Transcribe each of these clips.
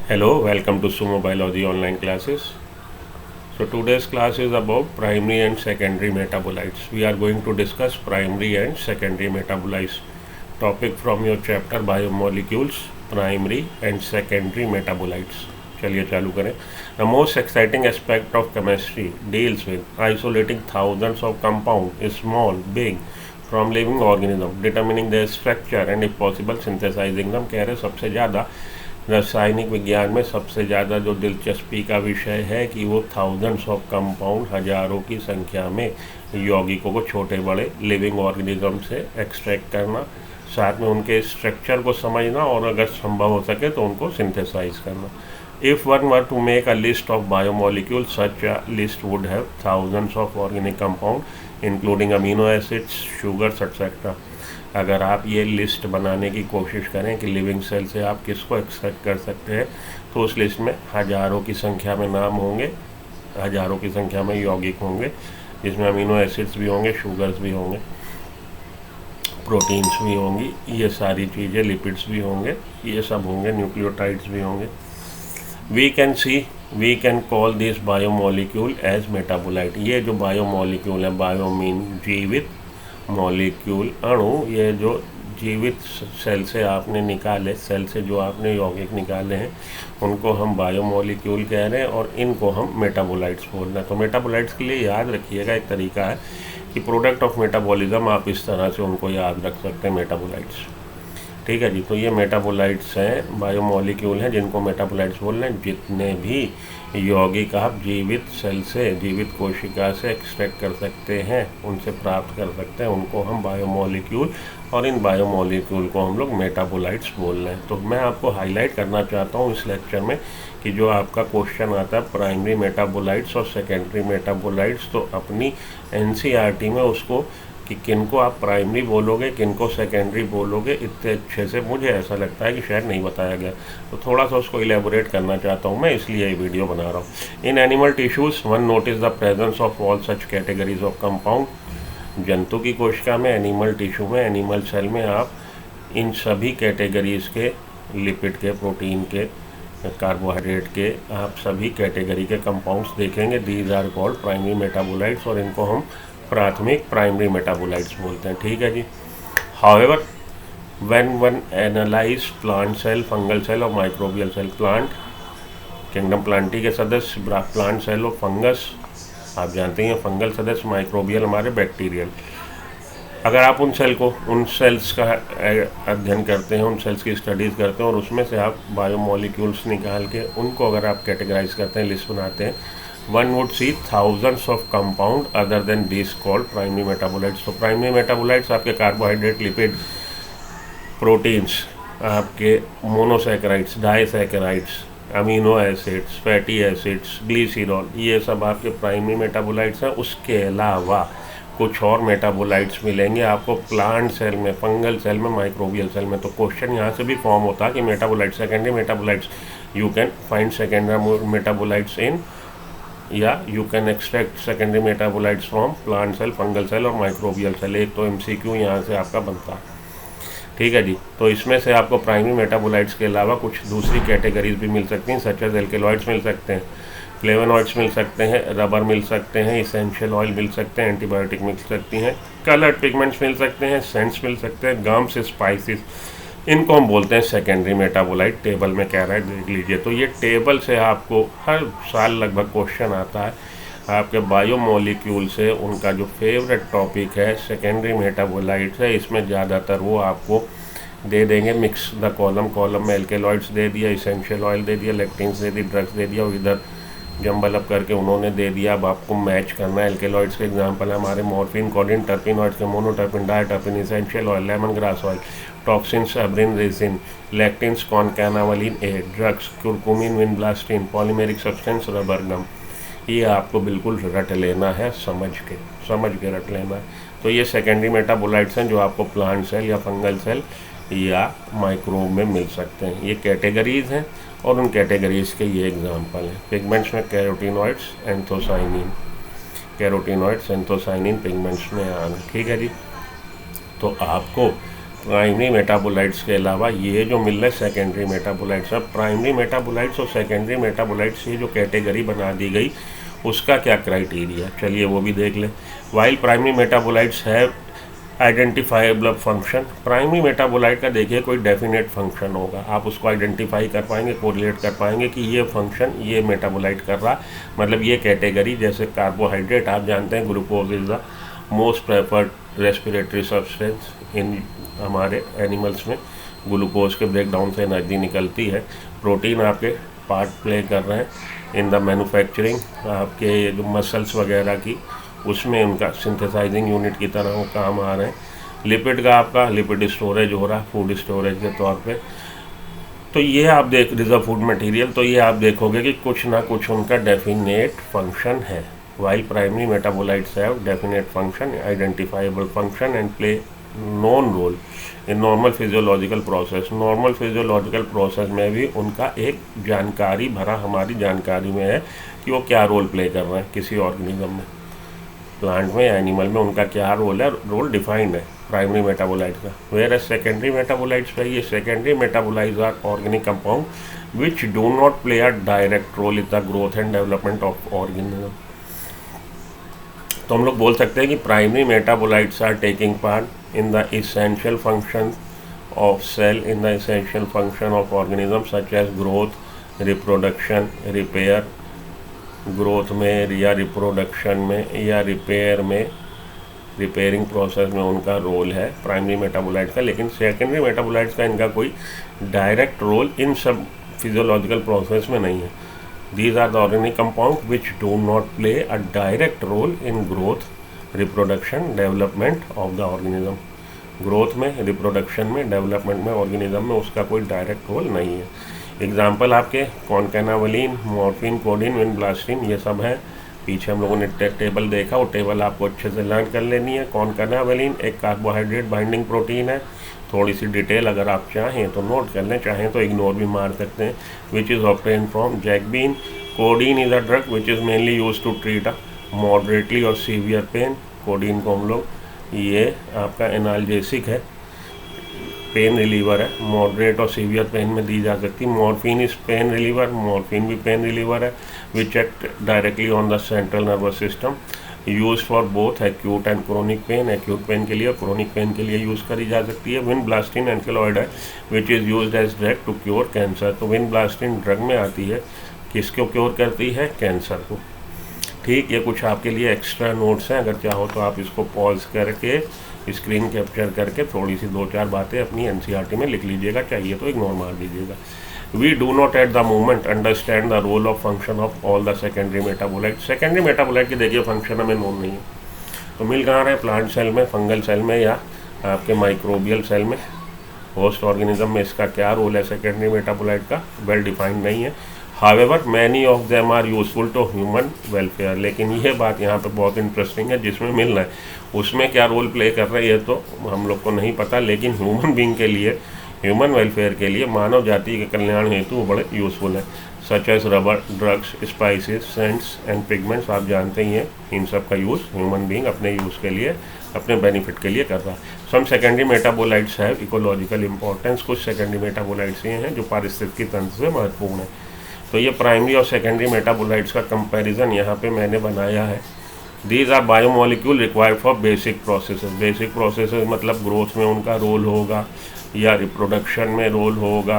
Hello, welcome to Sumo Biology online classes. So today's class is about primary and secondary metabolites. We are going to discuss primary and secondary metabolites. Topic from your chapter Biomolecules, Primary and Secondary Metabolites. चलिए चालू करें. The most exciting aspect of chemistry deals with isolating thousands of compounds, small, big, from living organism, determining their structure and if possible synthesizing them. कह रहे सबसे ज़्यादा रासायनिक विज्ञान में सबसे ज़्यादा जो दिलचस्पी का विषय है कि वो थाउजेंड्स ऑफ कंपाउंड, हज़ारों की संख्या में यौगिकों को छोटे बड़े लिविंग ऑर्गेनिज्म से एक्सट्रैक्ट करना, साथ में उनके स्ट्रक्चर को समझना और अगर संभव हो सके तो उनको सिंथेसाइज करना. If one were to make a list of biomolecule, such a list would have thousands of organic compound including amino acids, sugars etcetera. अगर आप ये लिस्ट बनाने की कोशिश करें कि लिविंग सेल से आप किसको एक्सट्रैक्ट कर सकते हैं, तो उस लिस्ट में हज़ारों की संख्या में नाम होंगे, हज़ारों की संख्या में यौगिक होंगे, जिसमें अमीनो एसिड्स भी होंगे, शुगर्स भी होंगे, प्रोटीन्स भी होंगी, ये सारी चीज़ें, लिपिड्स भी होंगे, ये सब होंगे, न्यूक्लियोटाइड्स भी होंगे. We can call this biomolecule as metabolite. ये जो बायोमोलिक्यूल है, बायो मीन जीवित, मॉलिक्यूल अणु, ये जो जीवित सेल से आपने निकाले, सेल से जो आपने यौगिक निकाले हैं, उनको हम बायोमोलिक्यूल कह रहे हैं और इनको हम मेटाबोलाइट्स बोल रहे हैं. तो मेटाबोलाइट्स के लिए याद रखिएगा, एक तरीका है कि प्रोडक्ट ऑफ मेटाबॉलिज्म, आप इस तरह से उनको याद रख सकते हैं, मेटाबोलाइट्स. ठीक है जी. तो ये मेटाबोलाइट्स हैं, बायोमोलिक्यूल हैं जिनको मेटाबोलाइट्स बोल रहे हैं. जितने भी यौगिक आप जीवित सेल से, जीवित कोशिका से एक्सट्रैक्ट कर सकते हैं, उनसे प्राप्त कर सकते हैं, उनको हम बायोमोलिक्यूल, और इन बायोमोलिक्यूल को हम लोग मेटाबोलाइट्स बोल रहे हैं. तो मैं आपको हाईलाइट करना चाहता हूँ इस लेक्चर में कि जो आपका क्वेश्चन आता है प्राइमरी मेटाबोलाइट्स और सेकेंडरी मेटाबोलाइट्स, तो अपनी एनसीईआरटी में उसको कि किनको आप प्राइमरी बोलोगे, किनको सेकेंडरी बोलोगे, इतने अच्छे से मुझे ऐसा लगता है कि शायद नहीं बताया गया. तो थोड़ा सा उसको इलेबोरेट करना चाहता हूँ मैं, इसलिए ये वीडियो बना रहा हूँ. In animal tissues one notice the presence of all such categories of compound. जंतु की कोशिका में, एनिमल टिश्यू में, एनिमल सेल में आप इन सभी कैटेगरीज़ के, लिपिड के, प्रोटीन के, कार्बोहाइड्रेट के, आप सभी कैटेगरी के कंपाउंड्स देखेंगे. These are called primary metabolites और इनको हम प्राथमिक प्राइमरी मेटाबोलाइट्स बोलते हैं. ठीक है जी. However when one analyse plant cell, fungal cell और microbial cell, plant kingdom plantae के सदस्य, प्लांट सेल और फंगस आप जानते हैं, फंगल सदस्य, माइक्रोबियल हमारे बैक्टीरियल. अगर आप उन सेल को, उन सेल्स का अध्ययन करते हैं, उन सेल्स की स्टडीज़ करते हैं और उसमें से आप बायोमोलिक्यूल्स निकाल के उनको अगर आप कैटेगराइज करते हैं, लिस्ट बनाते हैं, one would see thousands of compound other than this called primary metabolites. तो प्राइमरी मेटाबोलाइट्स आपके कार्बोहाइड्रेट, लिपिड, प्रोटीन्स, आपके monosaccharides, disaccharides, amino acids, fatty acids, glycerol, ये सब आपके प्राइमरी मेटाबोलाइट्स हैं. उसके अलावा कुछ और मेटाबोलाइट्स मिलेंगे आपको प्लांट सेल में, फंगल सेल में, माइक्रोबियल सेल में. तो क्वेश्चन यहाँ से भी फॉर्म होता है कि metabolites, secondary metabolites, you can find secondary metabolites in, या you can extract secondary metabolites from plant cell, fungal cell और माइक्रोबियल सेल. एक तो एमसीक्यू यहाँ से आपका बनता है. ठीक है जी. तो इसमें से आपको प्राइमरी मेटाबोलाइट्स के अलावा कुछ दूसरी कैटेगरीज भी मिल सकती हैं, सच एज एल्केलॉइड्स मिल सकते हैं, फ्लेवोनॉइड्स मिल सकते हैं, रबर मिल सकते हैं, इसेंशियल ऑयल मिल सकते हैं, एंटीबायोटिक मिल सकती हैं, कलर्ड पिगमेंट्स मिल सकते हैं, सेंट्स मिल सकते हैं, गम्स, स्पाइसेस, इनको हम बोलते हैं सेकेंडरी मेटाबोलाइट. टेबल में कह रहा है, देख लीजिए. तो ये टेबल से आपको हर साल लगभग क्वेश्चन आता है आपके बायोमोलिक्यूल से. उनका जो फेवरेट टॉपिक है सेकेंडरी मेटाबोलाइट्स है. इसमें ज़्यादातर वो आपको दे देंगे मिक्स द कॉलम में एल्केलॉइड्स दे दिया, इसेंशियल ऑयल दे दिया, lectins they the, drugs they दिया, और इधर जंबल अप करके उन्होंने दे दिया. अब आपको मैच करना है. एल्केलॉइड्स के एग्जांपल है हमारे मॉर्फिन, कोडिन, टर्पिनॉइड्स के monoterpene, diterpene, essential oil, lemon grass oil, toxins, abrin, ricin, lectins, concanavalin A, drugs, curcumin, vinblastine, polymeric substance, rubber gum. ये आपको बिल्कुल रट लेना है, समझ के रट लेना है. तो ये सेकेंडरी मेटाबोलाइट्स हैं जो आपको प्लांट सेल या फंगल सेल या माइक्रोब में मिल सकते हैं. ये कैटेगरीज हैं और उन कैटेगरीज के ये एग्जांपल हैं. पिगमेंट्स में carotenoids, anthocyanin, carotenoids, anthocyanin pigments में आना. ठीक है जी. तो आपको प्राइमरी मेटाबोलाइट्स के अलावा ये जो मिल रहा है सेकेंडरी मेटाबोलाइट्स। अब प्राइमरी मेटाबोलाइट्स और सेकेंडरी मेटाबोलाइट्स ये जो कैटेगरी बना दी गई उसका क्या क्राइटेरिया, चलिए वो भी देख लें। While primary metabolites have identifiable function, primary metabolite का देखिए कोई डेफिनेट फंक्शन होगा, आप उसको आइडेंटिफाई कर पाएंगे, कोरिलेट कर पाएंगे कि ये फंक्शन ये मेटाबोलाइट कर रहा, मतलब ये कैटेगरी। जैसे कार्बोहाइड्रेट आप जानते हैं glucose is the most preferred respiratory substance in हमारे एनिमल्स में, ग्लूकोज के ब्रेकडाउन से एनर्जी निकलती है। प्रोटीन आपके पार्ट प्ले कर रहे हैं इन द मैन्युफैक्चरिंग, आपके जो मसल्स वगैरह की उसमें उनका सिंथेसाइजिंग यूनिट की तरह वो काम आ रहे हैं। लिपिड का आपका लिपिड स्टोरेज हो रहा है फूड स्टोरेज के तौर पे। तो ये आप देख रिजर्व फूड मटेरियल, तो ये आप देखोगे कि कुछ ना कुछ उनका डेफिनेट फंक्शन है। While primary metabolites have definite function, identifiable function and play known role in normal physiological process. Normal physiological process में भी उनका एक जानकारी भरा हमारी जानकारी में है कि वो क्या रोल प्ले कर रहे हैं किसी ऑर्गेनिज्म में, प्लांट में या एनिमल में, उनका क्या रोल है, रोल डिफाइंड है प्राइमरी मेटाबोलाइट का। वेयर एज सेकेंडरी मेटाबोलाइट्स पे ये secondary metabolites are organic compound which do not play a direct role in the growth and development of organism. तो हम लोग बोल सकते हैं कि primary metabolites are taking part in the essential function of cell, in the essential function of organism such as growth, reproduction, repair, growth में या reproduction में या रिपेयर में, रिपेयरिंग प्रोसेस में उनका रोल है प्राइमरी मेटाबोलाइट्स का। लेकिन सेकेंडरी मेटाबोलाइट्स का इनका कोई डायरेक्ट रोल इन सब फिजियोलॉजिकल प्रोसेस में नहीं है। These are the organic compounds which do not play a direct role in growth, reproduction, development of the organism. Growth में, रिप्रोडक्शन में, डेवलपमेंट में, ऑर्गेनिज्म में उसका कोई डायरेक्ट रोल नहीं है। एग्जाम्पल आपके कॉनकैनावलिन, मॉर्फिन, कोडीन, विनब्लास्टिन, ये सब है। पीछे हम लोगों ने टेबल देखा, वो टेबल आपको अच्छे से लर्न कर लेनी है। कॉनकैनावलिन एक कार्बोहाइड्रेट बाइंडिंग प्रोटीन है। थोड़ी सी डिटेल अगर आप चाहें तो नोट कर लें, चाहें तो इग्नोर भी मार सकते हैं। Which is obtain from jack bean. Codeine is a drug which is mainly use to treat a moderately और सीवियर पेन। कोडीन को हम लोग, ये आपका एनाल्जेसिक है, पेन रिलीवर है, मॉडरेट और सीवियर पेन में दी जा सकती है। Morphine is pain reliever, morphine भी पेन रिलीवर है, which act directly on the central nervous system. Use for both acute and chronic pain, acute pen के लिए और क्रोनिक पेन के लिए यूज़ करी जा सकती है। विनब्लास्टिन एंकेलॉइड है which is used as drug to cure cancer. तो विनब्लास्टिन ड्रग में आती है, किसको क्योर करती है, कैंसर को। ठीक, ये कुछ आपके लिए एक्स्ट्रा नोट्स हैं, अगर चाहो तो आप इसको पॉज करके स्क्रीन कैप्चर करके थोड़ी सी 2-4 बातें अपनी एनसीईआरटी में लिख लीजिएगा, चाहिए तो इग्नोर मार दीजिएगा। We do not at the moment understand the role of function of all the secondary metabolites. Secondary metabolite की देखिए फंक्शन हमें नोन नहीं है, तो मिल कहाँ रहे, प्लांट सेल में, फंगल सेल में या आपके माइक्रोबियल सेल में, होस्ट ऑर्गेनिज्म में इसका क्या रोल है सेकेंडरी मेटाबोलाइट का, वेल डिफाइंड नहीं है। However many of them are useful to human welfare. लेकिन यह बात यहाँ पे बहुत इंटरेस्टिंग है, जिसमें मिल रहा है उसमें क्या रोल प्ले कर रहा है ये तो हम लोग को नहीं पता, लेकिन ह्यूमन बींग के लिए, ह्यूमन वेलफेयर के लिए, मानव जाति के कल्याण हेतु बड़े यूजफुल है। Such as rubber, drugs, spices, scents and pigments, आप जानते ही हैं इन सब का यूज़ ह्यूमन बींग अपने यूज़ के लिए, अपने बेनिफिट के लिए कर रहा है। Some secondary metabolites have ecological importance. कुछ सेकेंडरी मेटाबोलाइट्स ये हैं जो पारिस्थितिकी तंत्र से महत्वपूर्ण है। तो ये प्राइमरी और सेकेंडरी मेटाबोलाइट्स का कंपैरिजन यहाँ पे मैंने बनाया है। These are biomolecule required for basic processes. Basic processes मतलब ग्रोथ में उनका रोल होगा, या रिप्रोडक्शन में रोल होगा,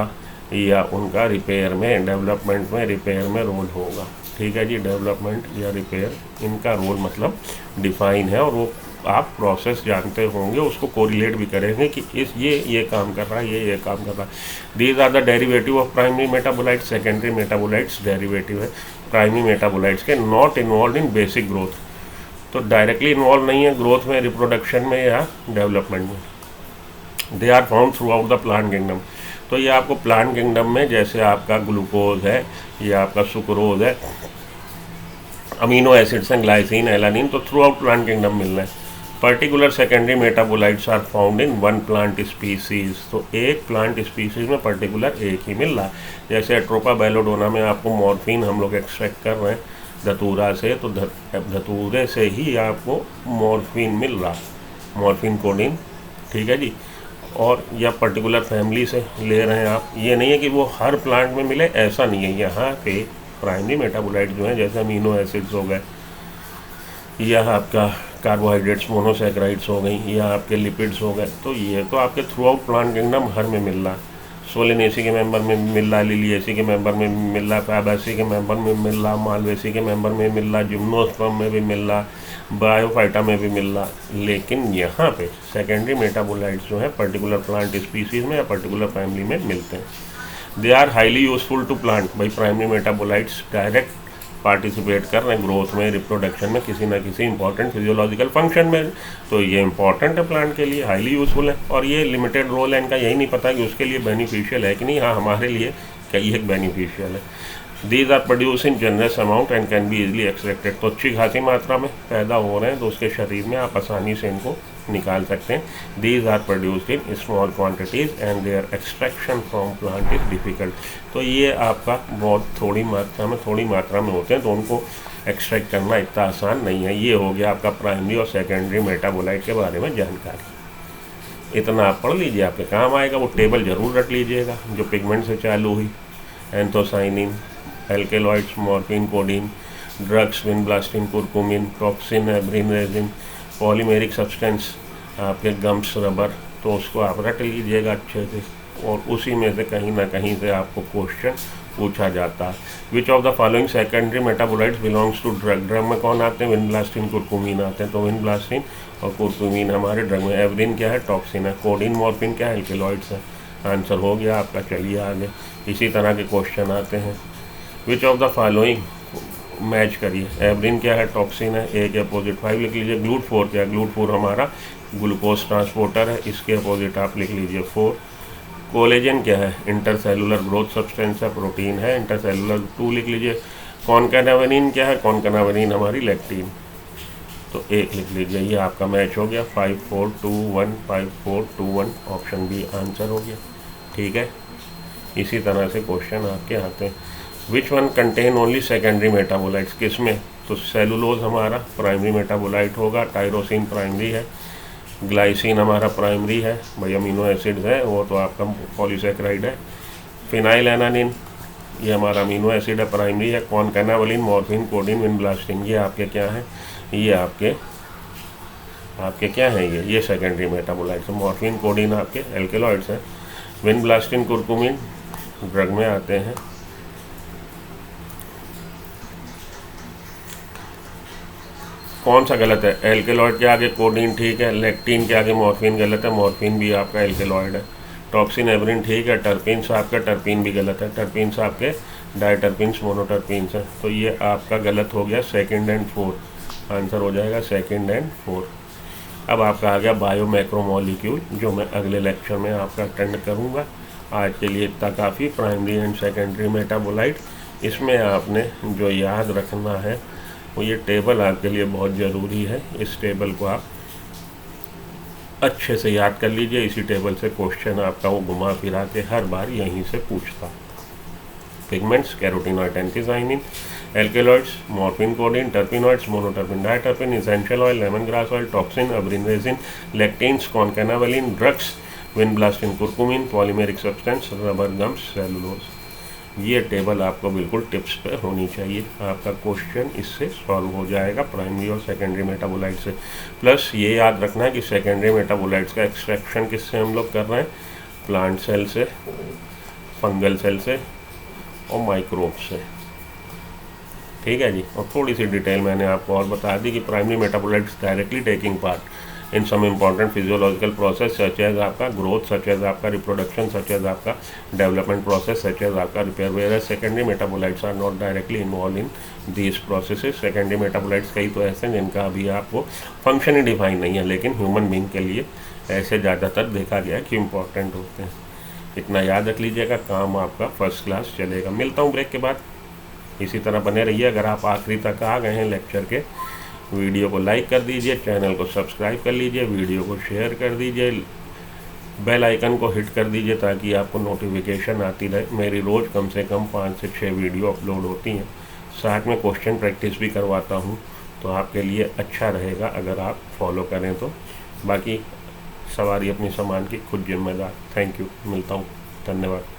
या उनका रिपेयर में, डेवलपमेंट में, रिपेयर में रोल होगा। ठीक है जी, डेवलपमेंट या रिपेयर, इनका रोल मतलब डिफाइन है, और वो आप प्रोसेस जानते होंगे, उसको कोरिलेट भी करेंगे कि इस ये काम कर रहा है, ये काम कर रहा है। These are the derivative of primary metabolites. Secondary metabolites derivative है प्राइमरी मेटाबोलाइट्स के, not involve in basic growth. तो डायरेक्टली इन्वॉल्व नहीं है ग्रोथ में, रिप्रोडक्शन में या डेवलपमेंट में। They are found throughout the plant kingdom. तो ये आपको प्लांट किंगडम में, जैसे आपका ग्लूकोज है, ये आपका सुक्रोज है, अमीनो एसिड्स हैं, ग्लाइसिन, एलानिन, तो थ्रू आउट प्लांट किंगडम मिल रहे हैं। Particular secondary metabolites are found in one plant species. तो एक प्लांट स्पीसीज में पर्टिकुलर एक ही मिल रहा है। जैसे एट्रोपा बेलोडोना में आपको मॉर्फिन हम लोग एक्सट्रैक्ट कर रहे हैं धतूरा से, तो धतूरे से ही आपको मॉर्फिन मिल रहा, मॉर्फिन कोडीन। ठीक है जी। और या पर्टिकुलर फैमिली से ले रहे हैं आप। ये नहीं है कि वो हर प्लांट में मिले, ऐसा नहीं है। यहाँ पे प्राइमरी मेटाबोलाइट जो है, जैसे अमीनो एसिड्स हो गए, या आपका कार्बोहाइड्रेट्स मोनोसैकेराइड्स हो गई, या आपके लिपिड्स हो गए, तो ये तो आपके थ्रू आउट प्लांट किंगडम हर में मिल रहा है। सोलेनेसी के मेंबर में मिल रहा, लिलिएसी के मेंबर में मिल रहा, फैबेसी के मेंबर में मिल रहा, मालवेसी के मेंबर में मिल रहा, जिम्नोस्पर्म में भी मिल रहा, बायोफाइटा में भी मिल रहा। लेकिन यहाँ पे सेकेंडरी मेटाबोलाइट्स जो है पर्टिकुलर प्लांट स्पीसीज में या पर्टिकुलर फैमिली में मिलते हैं। They are highly useful to plant. भाई प्राइमरी मेटाबोलाइट्स डायरेक्ट पार्टिसिपेट कर रहे हैं ग्रोथ में, रिप्रोडक्शन में, किसी ना किसी इंपॉर्टेंट फिजियोलॉजिकल फंक्शन में, तो ये इंपॉर्टेंट है प्लांट के लिए, हाईली यूजफुल है। और ये लिमिटेड रोल है इनका, यही नहीं पता कि उसके लिए बेनिफिशियल है कि नहीं। हाँ, हमारे लिए कई एक बेनिफिशियल है। These are produce in generous amount and can be easily extracted. तो अच्छी खासी मात्रा में पैदा हो रहे हैं, तो उसके शरीर में आप आसानी से इनको निकाल सकते हैं। These are produced in small quantities and their extraction from plant is difficult. तो ये आपका बहुत थोड़ी मात्रा में होते हैं, तो उनको एक्सट्रैक्ट करना इतना आसान नहीं है। ये हो गया आपका प्राइमरी और सेकेंडरी मेटाबोलाइट के बारे में जानकारी। इतना आप पढ़ लीजिए, आपके काम आएगा। वो टेबल ज़रूर रख लीजिएगा जो पिगमेंट से चालू हुई, anthocyanin, alkaloids, morphine, codeine, drugs, vinblastine, curcumin, toxin, abrin, resin, polymeric substance, आपके गम्स, रबर, तो उसको आप रट लीजिएगा अच्छे से। और उसी में से कहीं ना कहीं से आपको क्वेश्चन पूछा जाता है। Which of the following secondary metabolites belongs to drug. Drug में कौन आते हैं? विनब्लास्टिन, कुरकुमिन आते हैं। तो विनब्लास्टिन और कुरकुमिन हमारे ड्रग में। एब्रिन क्या है? टॉक्सिन है। कोडीन, मॉर्फिन क्या है? एल्केलॉइड्स है। आंसर हो गया आपका। चलिए आगे, इसी तरह के क्वेश्चन आते हैं। विच ऑफ द फॉलोइंग, मैच करिए। एब्रिन क्या है? टॉक्सिन है। ए के अपोजिट 5 लिख लीजिए। ग्लूट4 क्या है? ग्लूट4 हमारा ग्लूकोज ट्रांसपोर्टर है, इसके अपोजिट आप लिख लीजिए 4। कोलेजन क्या है? इंटरसेलुलर ग्रोथ सब्सटेंस है, प्रोटीन है। इंटरसेलुलर 2 लिख लीजिए। कॉनकानावेलिन क्या है? कॉनकानावेलिन हमारी लैक्टीन, तो 1 लिख लीजिए। ये आपका मैच हो गया। 5 4 2 1, 5 4 2 1, ऑप्शन बी आंसर हो गया। ठीक है, इसी तरह से क्वेश्चन आपके आते हैं। Which one contain only secondary metabolites, किस में? तो सेलुलोज हमारा प्राइमरी मेटाबोलाइट होगा, टायरोसिन प्राइमरी है, ग्लाइसिन हमारा प्राइमरी है, भाई अमीनो एसिड्स है वो तो आपका पॉलीसैकेराइड है। फिनाइल एनानिन ये हमारा अमीनो एसिड है, प्राइमरी है। कॉनकानावेलिन, मॉर्फिन, कोडीन, विनब्लास्टिन ये आपके क्या हैं? ये आपके क्या हैं? ये सेकेंडरी मेटाबोलाइट्स। मॉर्फिन, कोडीन आपके एल्केलॉइड्स हैं। विनब्लास्टिन, कुरकुमिन ड्रग में आते हैं। कौन सा गलत है? एल्केलॉइड के आगे कोडीन ठीक है, लेक्टीन के आगे मॉर्फिन गलत है, मॉर्फिन भी आपका एल्केलॉइड है। टॉक्सिन, एब्रिन ठीक है, टर्पीन्स आपका, टर्पीन भी गलत है, टर्पीन्स आपके डायटर्पीन्स, मोनोटर्पीन्स हैं, तो ये आपका गलत हो गया। सेकंड एंड फोर्थ आंसर हो जाएगा, सेकंड एंड फोर्थ। अब आपका आ गया बायो मैक्रोमोलिक्यूल, जो मैं अगले लेक्चर में आपका अटेंड करूँगा। आज के लिए इतना काफ़ी। प्राइमरी एंड सेकेंडरी मेटाबोलाइट, इसमें आपने जो याद रखना है वो ये टेबल आपके लिए बहुत ज़रूरी है। इस टेबल को आप अच्छे से याद कर लीजिए। इसी टेबल से क्वेश्चन आपका वो घुमा फिरा के हर बार यहीं से पूछता। Pigments, carotenoid, anthocyanin, alkaloids, morphine, codeine, terpenoids, monoterpene, diterpene, essential oil, lemon grass oil, toxin, abrin, resin, lectins, concanavalin, drugs, vinblastine, curcumin, polymeric substance, rubber, gums, cellulose. ये टेबल आपको बिल्कुल टिप्स पे होनी चाहिए। आपका क्वेश्चन इससे सॉल्व हो जाएगा, प्राइमरी और सेकेंडरी मेटाबोलाइट से। प्लस ये याद रखना है कि सेकेंडरी मेटाबोलाइट्स का एक्सट्रैक्शन किससे हम लोग कर रहे हैं? प्लांट सेल से, फंगल सेल से और माइक्रोब से। ठीक है जी। और थोड़ी सी डिटेल मैंने आपको और बता दी कि primary metabolites directly taking part in some important physiological process such as आपका ग्रोथ, सच एज आपका रिप्रोडक्शन, सच एज आपका डेवलपमेंट प्रोसेस, सच एज आपका repair. Where secondary metabolites are not directly involve in these processes. Secondary metabolites कई तो ऐसे हैं जिनका अभी आपको फंक्शन ही डिफाइन नहीं है, लेकिन ह्यूमन बींग के लिए ऐसे ज़्यादातर देखा गया कि इम्पॉर्टेंट होते हैं। इतना याद रख लीजिएगा, काम आपका फर्स्ट क्लास चलेगा। मिलता हूँ ब्रेक के बाद। इसी तरह बने रहिए। अगर आप आखिरी तक आ गए हैं लेक्चर के, वीडियो को लाइक कर दीजिए, चैनल को सब्सक्राइब कर लीजिए, वीडियो को शेयर कर दीजिए, बेल आइकन को हिट कर दीजिए ताकि आपको नोटिफिकेशन आती रहे। मेरी रोज़ कम से कम 5 से 6 वीडियो अपलोड होती हैं। साथ में क्वेश्चन प्रैक्टिस भी करवाता हूँ, तो आपके लिए अच्छा रहेगा अगर आप फॉलो करें तो। बाकी सवारी अपनी सामान की खुद जिम्मेदार। थैंक यू, मिलता हूँ, धन्यवाद।